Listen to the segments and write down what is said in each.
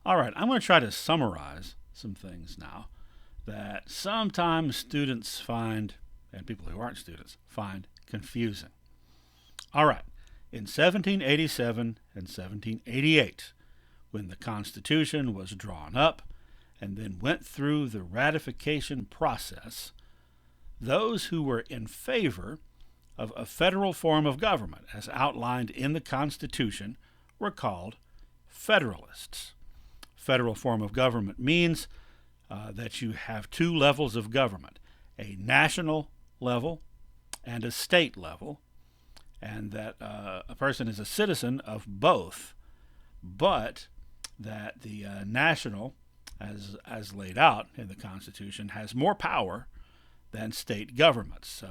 All right, I'm going to try to summarize some things now that sometimes students find, and people who aren't students find, confusing. All right, in 1787 and 1788, when the Constitution was drawn up and then went through the ratification process, those who were in favor of a federal form of government, as outlined in the Constitution, were called Federalists. Federal form of government means that you have two levels of government, a national level and a state level, and that a person is a citizen of both, but that the national, as laid out in the Constitution, has more power than state governments.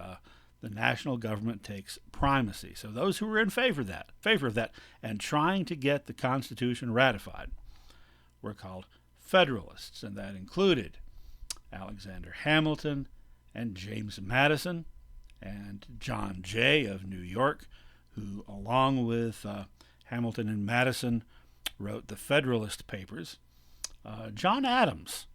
The national government takes primacy. So those who were in favor of that, and trying to get the Constitution ratified were called Federalists, and that included Alexander Hamilton and James Madison and John Jay of New York, who, along with Hamilton and Madison, wrote the Federalist Papers. John Adams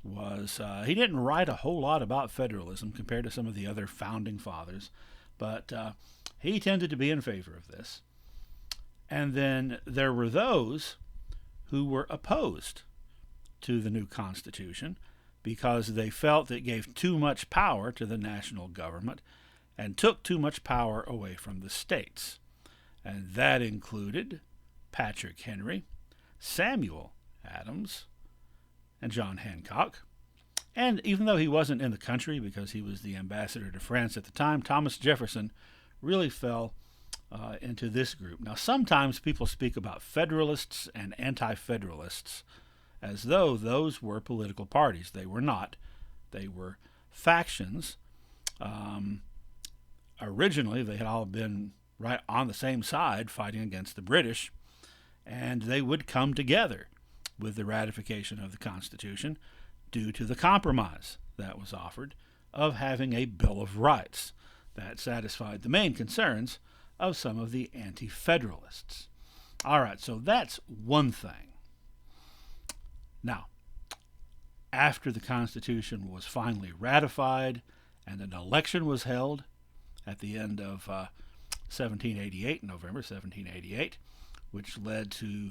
he didn't write a whole lot about federalism compared to some of the other founding fathers, but he tended to be in favor of this. And then there were those who were opposed to the new Constitution because they felt it gave too much power to the national government and took too much power away from the states. And that included Patrick Henry, Samuel Adams, and John Hancock. And even though he wasn't in the country because he was the ambassador to France at the time, Thomas Jefferson really fell into this group. Now, sometimes people speak about Federalists and Anti-Federalists as though those were political parties. They were not. They were factions. Originally, they had all been right on the same side fighting against the British, and they would come together with the ratification of the Constitution due to the compromise that was offered of having a Bill of Rights that satisfied the main concerns of some of the Anti-Federalists. All right, so that's one thing. Now, after the Constitution was finally ratified and an election was held at the end of 1788, November 1788, which led to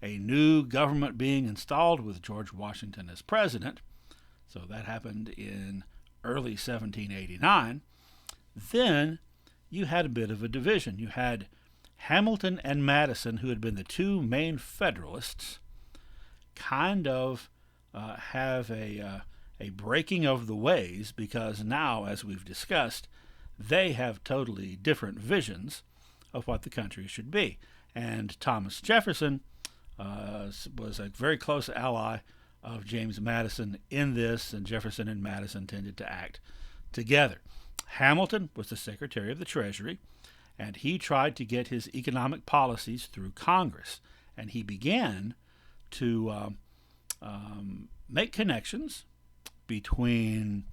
a new government being installed with George Washington as president. So that happened in early 1789. Then you had a bit of a division. You had Hamilton and Madison, who had been the two main Federalists, kind of have a breaking of the ways, because now, as we've discussed, they have totally different visions of what the country should be. And Thomas Jefferson was a very close ally of James Madison in this, and Jefferson and Madison tended to act together. Hamilton was the Secretary of the Treasury, and he tried to get his economic policies through Congress, and he began to make connections between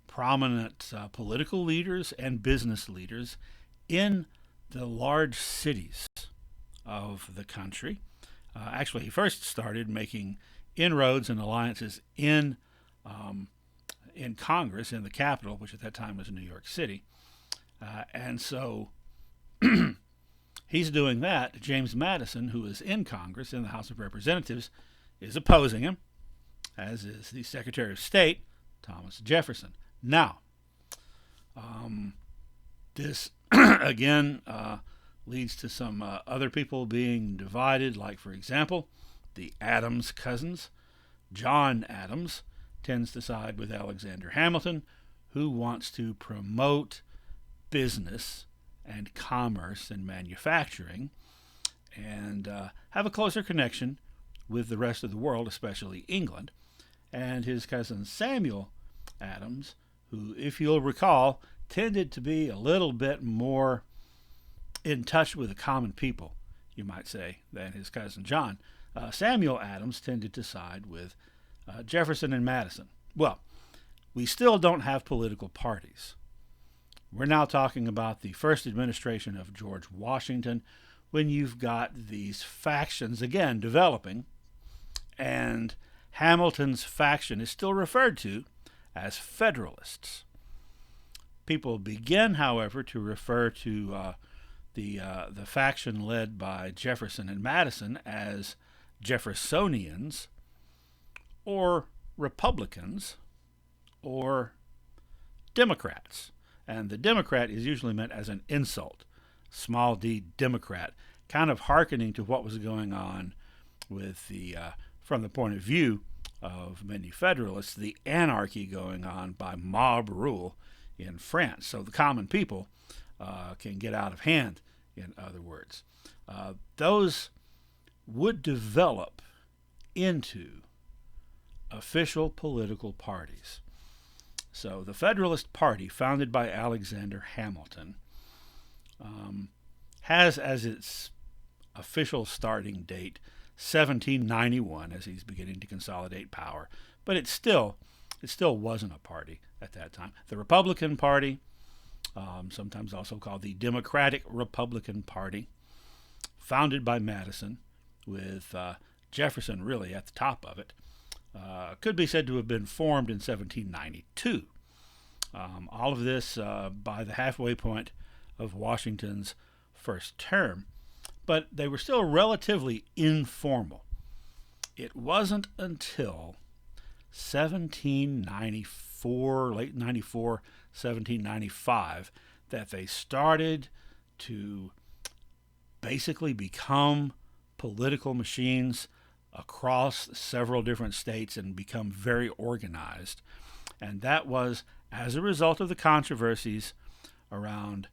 prominent political leaders and business leaders in the large cities of the country. Actually, he first started making inroads and alliances in Congress, in the Capitol, which at that time was New York City. And so he's doing that. James Madison, who is in Congress, in the House of Representatives, is opposing him, as is the Secretary of State, Thomas Jefferson. Now, this, again, leads to some other people being divided, like, for example, the Adams cousins. John Adams tends to side with Alexander Hamilton, who wants to promote business and commerce and manufacturing and have a closer connection with the rest of the world, especially England. And his cousin Samuel Adams, who, if you'll recall, tended to be a little bit more in touch with the common people, you might say, than his cousin John. Samuel Adams tended to side with Jefferson and Madison. Well, we still don't have political parties. We're now talking about the first administration of George Washington, when you've got these factions again developing, and Hamilton's faction is still referred to as Federalists. People begin, however, to refer to the faction led by Jefferson and Madison as Jeffersonians, or Republicans, or Democrats. And the Democrat is usually meant as an insult, small d Democrat, kind of hearkening to what was going on with the, from the point of view of many Federalists, the anarchy going on by mob rule in France. So the common people can get out of hand, in other words. Those would develop into official political parties. So the Federalist Party, founded by Alexander Hamilton, has as its official starting date 1791, as he's beginning to consolidate power, but it still wasn't a party at that time. The Republican Party, sometimes also called the Democratic Republican Party, founded by Madison, with Jefferson really at the top of it, could be said to have been formed in 1792. All of this by the halfway point of Washington's first term, but they were still relatively informal. It wasn't until 1794, late 94, 1795, that they started to basically become political machines across several different states and become very organized. And that was as a result of the controversies around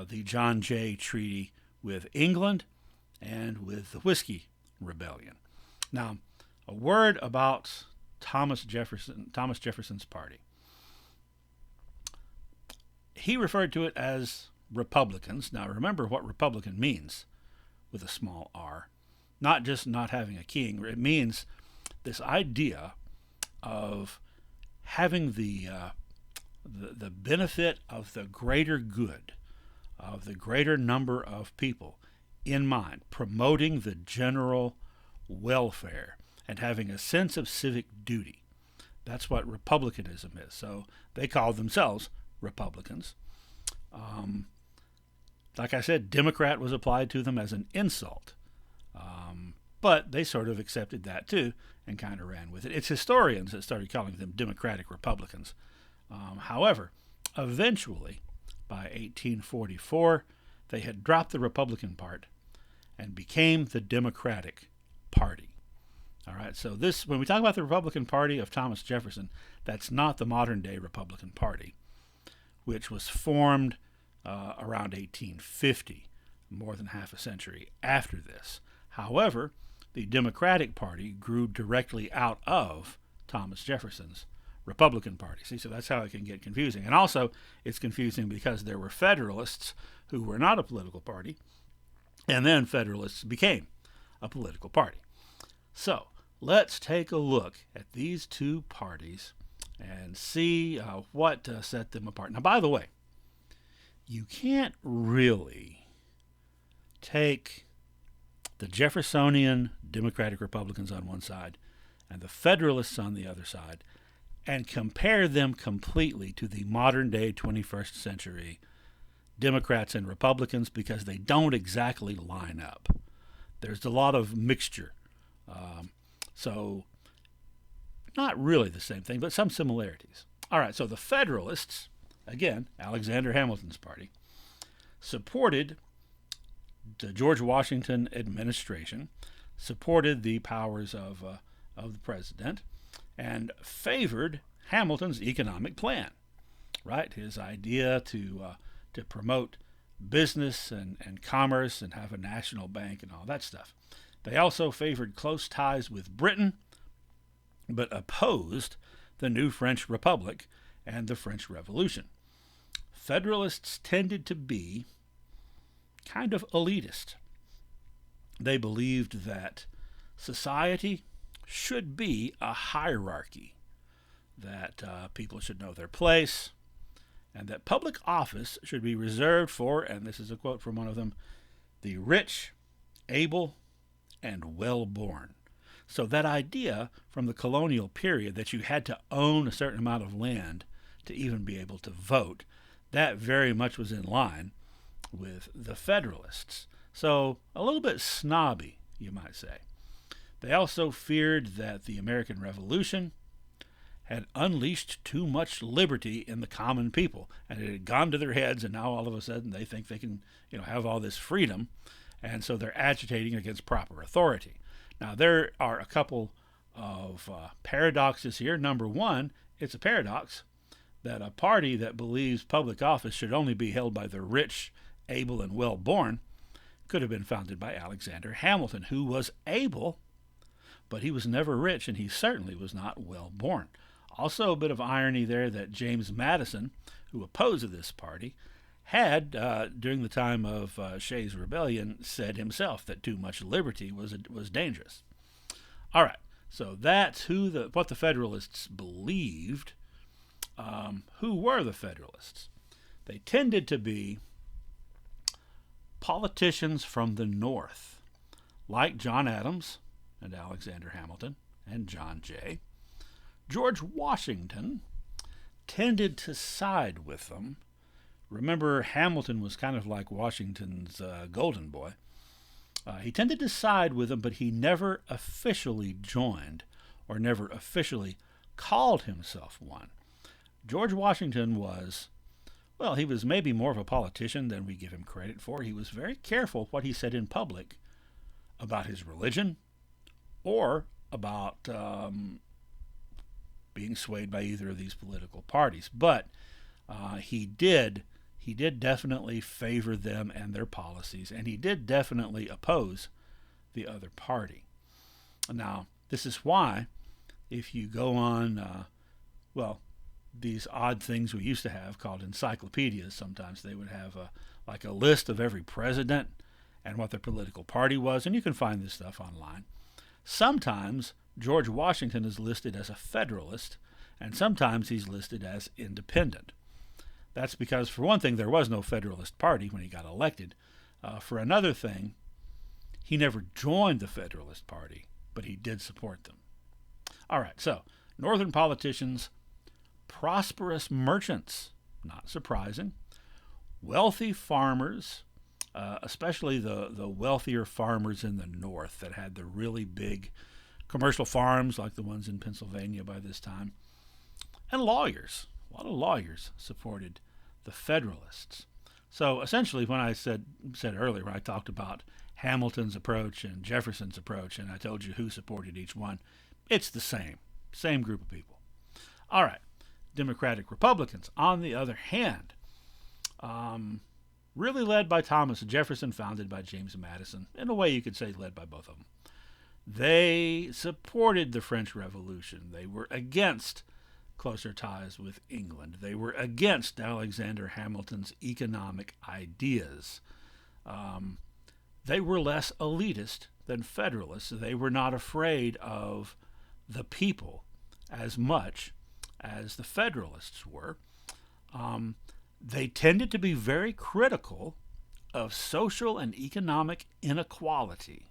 the John Jay Treaty with England and with the Whiskey Rebellion. Now, a word about Thomas Jefferson's party. He referred to it as Republicans. Now, remember what Republican means with a small r. Not just not having a king. It means this idea of having the benefit of the greater good, of the greater number of people in mind, promoting the general welfare and having a sense of civic duty. That's what republicanism is. So they call themselves Republicans. Like I said, Democrat was applied to them as an insult. But they sort of accepted that too and kind of ran with it. It's historians that started calling them Democratic Republicans. However, eventually, by 1844, they had dropped the Republican part and became the Democratic Party. All right, so this, when we talk about the Republican Party of Thomas Jefferson, that's not the modern-day Republican Party, which was formed around 1850, more than half a century after this. However, the Democratic Party grew directly out of Thomas Jefferson's Republican Party. See, so that's how it can get confusing. And also, it's confusing because there were Federalists who were not a political party, and then Federalists became a political party. So, let's take a look at these two parties and see what set them apart. Now, by the way, you can't really take the Jeffersonian Democratic Republicans on one side and the Federalists on the other side and compare them completely to the modern-day 21st century Democrats and Republicans, because they don't exactly line up. There's a lot of mixture. So not really the same thing, but some similarities. All right, so the Federalists, again, Alexander Hamilton's party, supported the George Washington administration, supported the powers of the president, and favored Hamilton's economic plan, right? His idea to promote business and commerce and have a national bank and all that stuff. They also favored close ties with Britain, but opposed the new French Republic and the French Revolution. Federalists tended to be kind of elitist. They believed that society should be a hierarchy, that people should know their place, and that public office should be reserved for, and this is a quote from one of them, the rich, able, and well-born. So that idea from the colonial period that you had to own a certain amount of land to even be able to vote, that very much was in line with the Federalists. So a little bit snobby, you might say. They also feared that the American Revolution had unleashed too much liberty in the common people, and it had gone to their heads, and now all of a sudden they think they can, have all this freedom, and so they're agitating against proper authority. Now, there are a couple of paradoxes here. Number one, it's a paradox that a party that believes public office should only be held by the rich, able, and well-born could have been founded by Alexander Hamilton, who was able, but he was never rich, and he certainly was not well-born. Also, a bit of irony there that James Madison, who opposed this party, had, during the time of Shays' Rebellion, said himself that too much liberty was dangerous. All right, so that's what the Federalists believed. Who were the Federalists? They tended to be politicians from the North, like John Adams and Alexander Hamilton and John Jay. George Washington tended to side with them. Remember, Hamilton was kind of like Washington's golden boy. He tended to side with them, but he never officially joined or never officially called himself one. George Washington was, he was maybe more of a politician than we give him credit for. He was very careful what he said in public about his religion or about being swayed by either of these political parties. But he did definitely favor them and their policies, and he did definitely oppose the other party. Now, this is why, if you go on, these odd things we used to have called encyclopedias, sometimes they would have a list of every president and what their political party was, and you can find this stuff online. Sometimes George Washington is listed as a Federalist, and sometimes he's listed as independent. That's because, for one thing, there was no Federalist Party when he got elected. For another thing, he never joined the Federalist Party, but he did support them. All right, so Northern politicians, prosperous merchants, not surprising, wealthy farmers, especially the wealthier farmers in the North that had the really big commercial farms like the ones in Pennsylvania by this time, and lawyers. A lot of lawyers supported the Federalists. So essentially, when I said earlier, I talked about Hamilton's approach and Jefferson's approach, and I told you who supported each one, it's the same group of people. All right, Democratic Republicans, on the other hand, really led by Thomas Jefferson, founded by James Madison. In a way, you could say led by both of them. They supported the French Revolution. They were against closer ties with England. They were against Alexander Hamilton's economic ideas. They were less elitist than Federalists. They were not afraid of the people as much as the Federalists were. They tended to be very critical of social and economic inequality.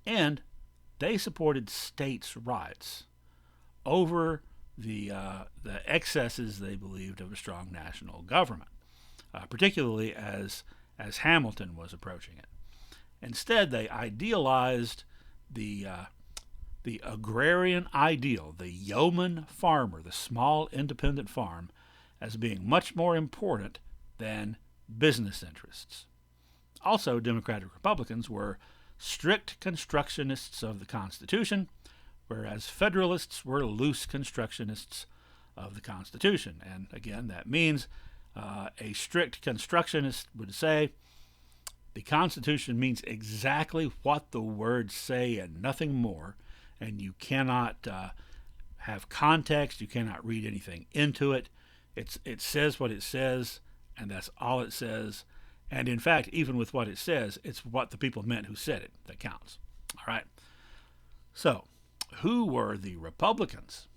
And they supported states' rights over the excesses they believed of a strong national government, particularly as Hamilton was approaching it. Instead, they idealized the agrarian ideal, the yeoman farmer, the small independent farm, as being much more important than business interests. Also, Democratic Republicans were strict constructionists of the Constitution, whereas Federalists were loose constructionists of the Constitution. And again, that means a strict constructionist would say the Constitution means exactly what the words say and nothing more, and you cannot have context, you cannot read anything into it. It says what it says, and that's all it says. And in fact, even with what it says, it's what the people meant who said it that counts. All right. So, who were the Republicans?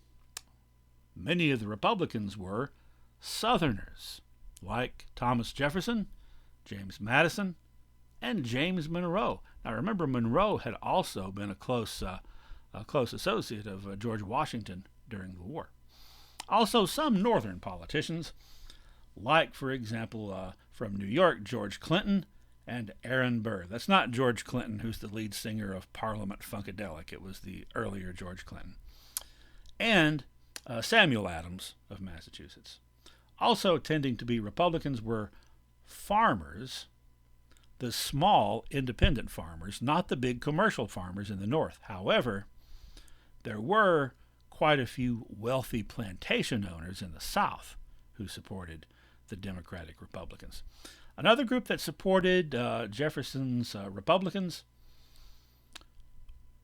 Many of the Republicans were Southerners, like Thomas Jefferson, James Madison, and James Monroe. Now remember, Monroe had also been a close a close associate of George Washington during the war. Also, some northern politicians, like, for example, from New York, George Clinton and Aaron Burr. That's not George Clinton, who's the lead singer of Parliament Funkadelic. It was the earlier George Clinton. And Samuel Adams of Massachusetts. Also tending to be Republicans were farmers, the small independent farmers, not the big commercial farmers in the North. However, there were quite a few wealthy plantation owners in the South who supported the Democratic Republicans. Another group that supported Jefferson's Republicans,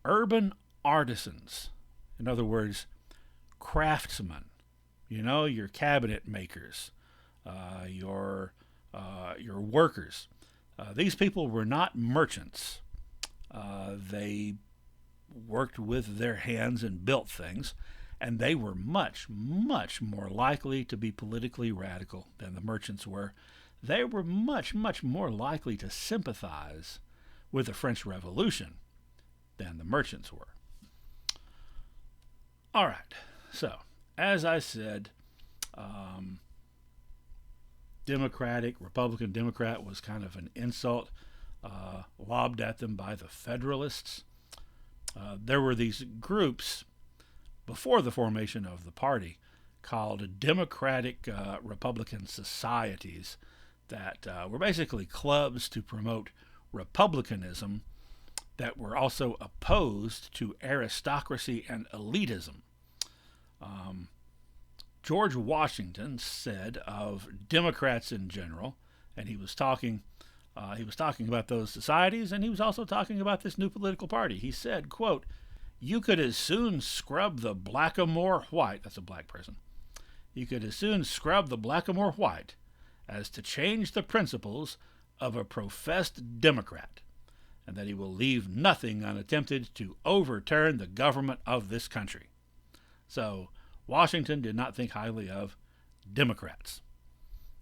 urban artisans. In other words, craftsmen. You know, your cabinet makers, your workers. These people were not merchants. They worked with their hands and built things, and they were much, much more likely to be politically radical than the merchants were. They were much, much more likely to sympathize with the French Revolution than the merchants were. All right, so as I said, Democratic, Republican, Democrat was kind of an insult lobbed at them by the Federalists. There were these groups before the formation of the party called Democratic Republican Societies that were basically clubs to promote republicanism that were also opposed to aristocracy and elitism. George Washington said of Democrats in general, and he was talking about those societies, and he was also talking about this new political party. He said, quote, "You could as soon scrub the blackamoor white," that's a black person, "you could as soon scrub the blackamoor white as to change the principles of a professed Democrat, and that he will leave nothing unattempted to overturn the government of this country." So Washington did not think highly of Democrats.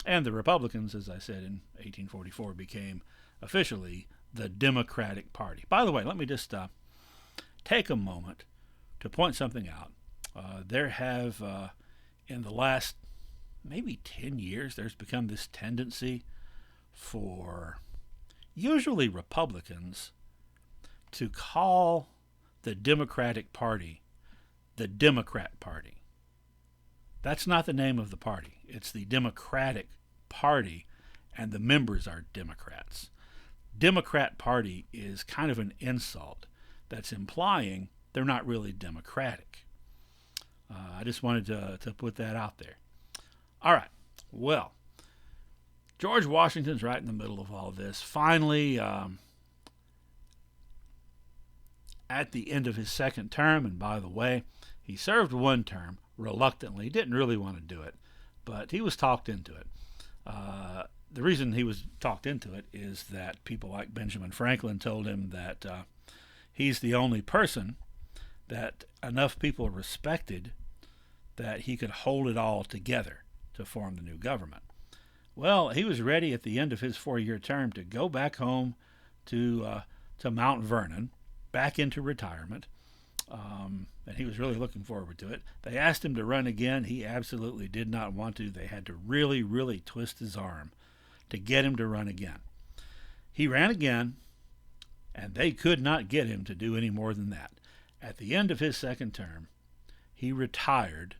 And the Republicans, as I said, in 1844 became officially the Democratic Party. By the way, let me just take a moment to point something out. There have, in the last maybe 10 years, there's become this tendency for usually Republicans to call the Democratic Party the Democrat Party. That's not the name of the party. It's the Democratic Party, and the members are Democrats. Democrat Party is kind of an insult that's implying they're not really democratic. I just wanted to put that out there. All right. Well, George Washington's right in the middle of all this. Finally, at the end of his second term, and by the way, he served one term reluctantly, didn't really want to do it, but he was talked into it. The reason he was talked into it is that people like Benjamin Franklin told him that he's the only person that enough people respected that he could hold it all together to form the new government. Well, he was ready at the end of his 4-year term to go back home to Mount Vernon, back into retirement, and he was really looking forward to it. They asked him to run again. He absolutely did not want to. They had to really, really twist his arm to get him to run again. He ran again, and they could not get him to do any more than that. At the end of his second term, he retired,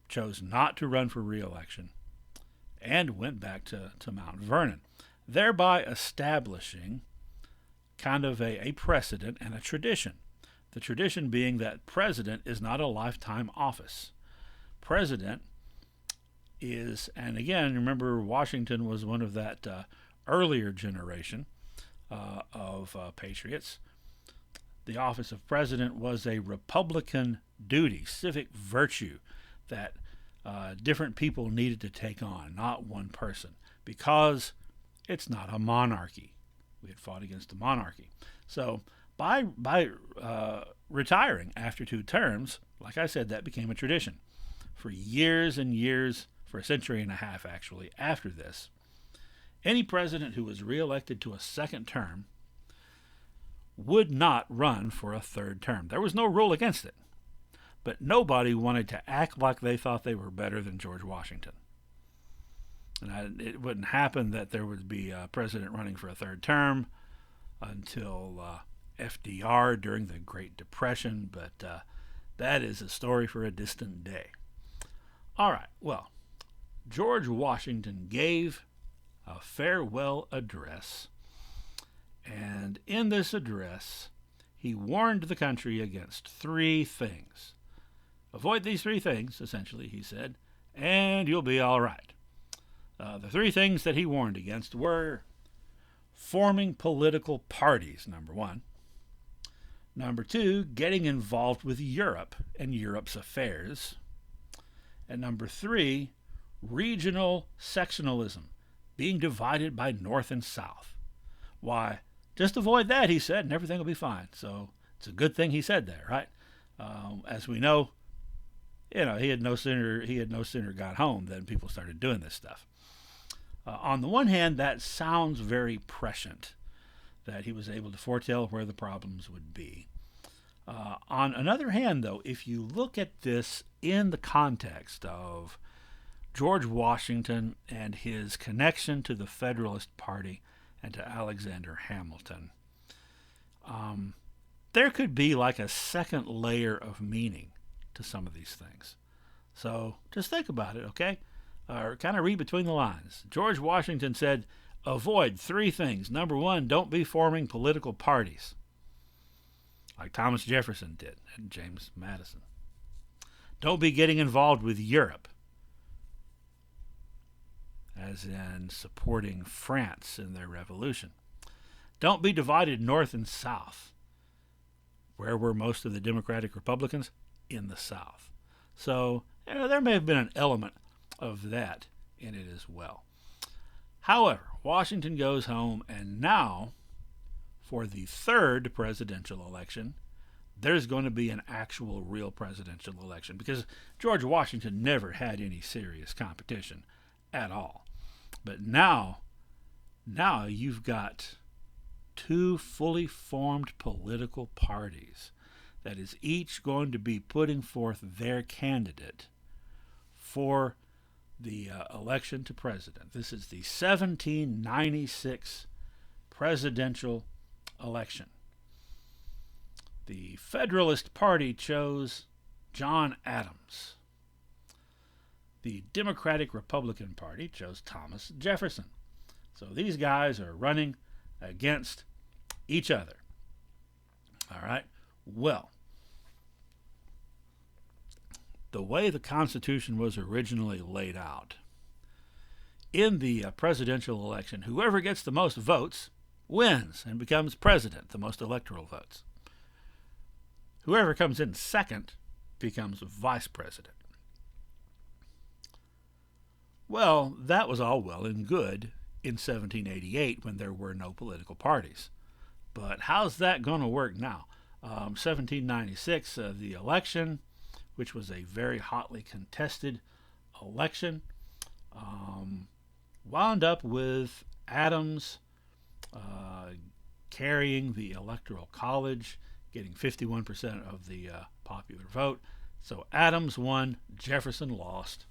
chose not to run for re-election, and went back to Mount Vernon, thereby establishing kind of a precedent and a tradition. The tradition being that president is not a lifetime office. President is, and again, remember Washington was one of that earlier generation of patriots. The office of president was a Republican duty, civic virtue that different people needed to take on, not one person, because it's not a monarchy. We had fought against a monarchy. So by retiring after 2 terms, like I said, that became a tradition. For years and years, for a century and a half actually, after this, any president who was reelected to a second term would not run for a third term. There was no rule against it. But nobody wanted to act like they thought they were better than George Washington. And it wouldn't happen that there would be a president running for a third term until FDR during the Great Depression, but that is a story for a distant day. All right, well, George Washington gave a farewell address, and in this address, he warned the country against three things. Avoid these three things, essentially, he said, and you'll be all right. The three things that he warned against were forming political parties, number one. Number two, getting involved with Europe and Europe's affairs. And number three, regional sectionalism, being divided by North and South. Why, just avoid that, he said, and everything will be fine. So it's a good thing he said that, right? As we know, he had no sooner got home than people started doing this stuff. On the one hand, that sounds very prescient, that he was able to foretell where the problems would be. On another hand, though, if you look at this in the context of George Washington and his connection to the Federalist Party and to Alexander Hamilton, there could be like a second layer of meaning to some of these things. So just think about it, okay? Or kind of read between the lines. George Washington said, avoid three things. Number one, don't be forming political parties, like Thomas Jefferson did and James Madison. Don't be getting involved with Europe, as in supporting France in their revolution. Don't be divided North and South. Where were most of the Democratic Republicans? In the South. So there may have been an element of that in it as well. However, Washington goes home, and now, for the third presidential election, there's going to be an actual real presidential election, because George Washington never had any serious competition at all. But now you've got two fully formed political parties that is each going to be putting forth their candidate for the election to president. This is the 1796 presidential election. The Federalist Party chose John Adams. The Democratic Republican Party chose Thomas Jefferson. So these guys are running against each other. All right. Well, the way the Constitution was originally laid out, in the presidential election, whoever gets the most votes wins and becomes president, the most electoral votes. Whoever comes in second becomes vice president. Well, that was all well and good in 1788 when there were no political parties. But how's that going to work now? 1796, the election, which was a very hotly contested election, wound up with Adams carrying the Electoral College, getting 51% of the popular vote. So Adams won, Jefferson lost.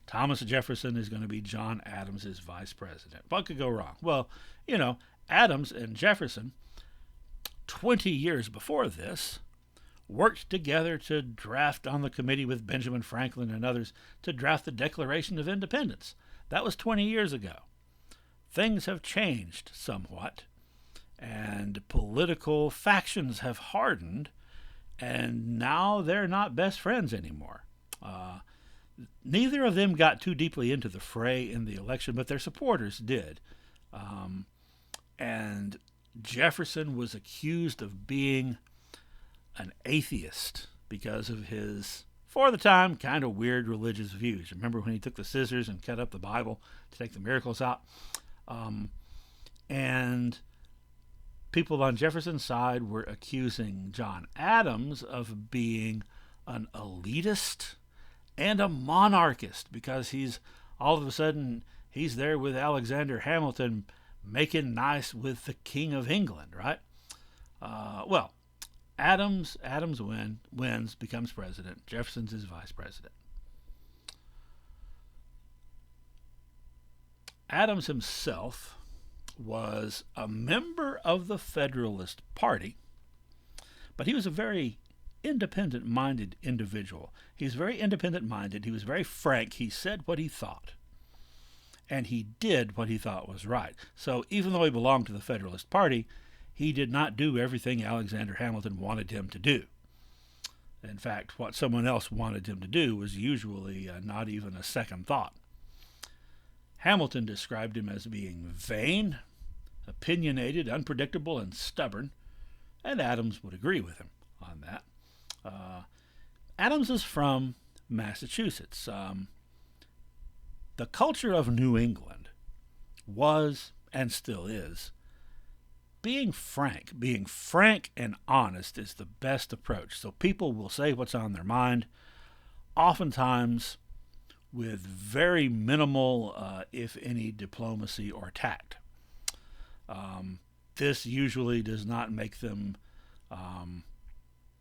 Thomas Jefferson is going to be John Adams' vice president. What could go wrong? Well, Adams and Jefferson, 20 years before this, worked together to draft on the committee with Benjamin Franklin and others to draft the Declaration of Independence. That was 20 years ago. Things have changed somewhat, and political factions have hardened, and now they're not best friends anymore. Neither of them got too deeply into the fray in the election, but their supporters did. And Jefferson was accused of being an atheist because of his, for the time, kind of weird religious views. Remember when he took the scissors and cut up the Bible to take the miracles out? And people on Jefferson's side were accusing John Adams of being an elitist and a monarchist because he's all of a sudden he's there with Alexander Hamilton making nice with the King of England, right? Well, Adams wins, becomes president. Jefferson's his vice president. Adams himself was a member of the Federalist Party, but he was a very independent-minded individual. He's very independent-minded. He was very frank. He said what he thought, and he did what he thought was right. So even though he belonged to the Federalist Party, he did not do everything Alexander Hamilton wanted him to do. In fact, what someone else wanted him to do was usually not even a second thought. Hamilton described him as being vain, opinionated, unpredictable, and stubborn, and Adams would agree with him on that. Adams is from Massachusetts. The culture of New England was, and still is, being frank. Being frank and honest is the best approach. So people will say what's on their mind, oftentimes with very minimal, if any, diplomacy or tact. This usually does not make them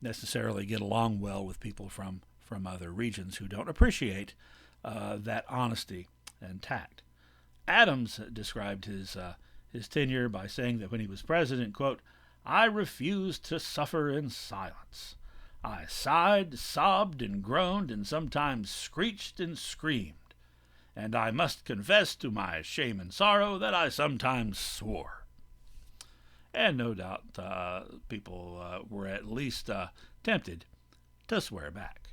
necessarily get along well with people from other regions who don't appreciate that honesty and tact. Adams described his tenure by saying that when he was president, quote, "I refused to suffer in silence. I sighed, sobbed, and groaned, and sometimes screeched and screamed. And I must confess to my shame and sorrow that I sometimes swore." And no doubt people were at least tempted to swear back.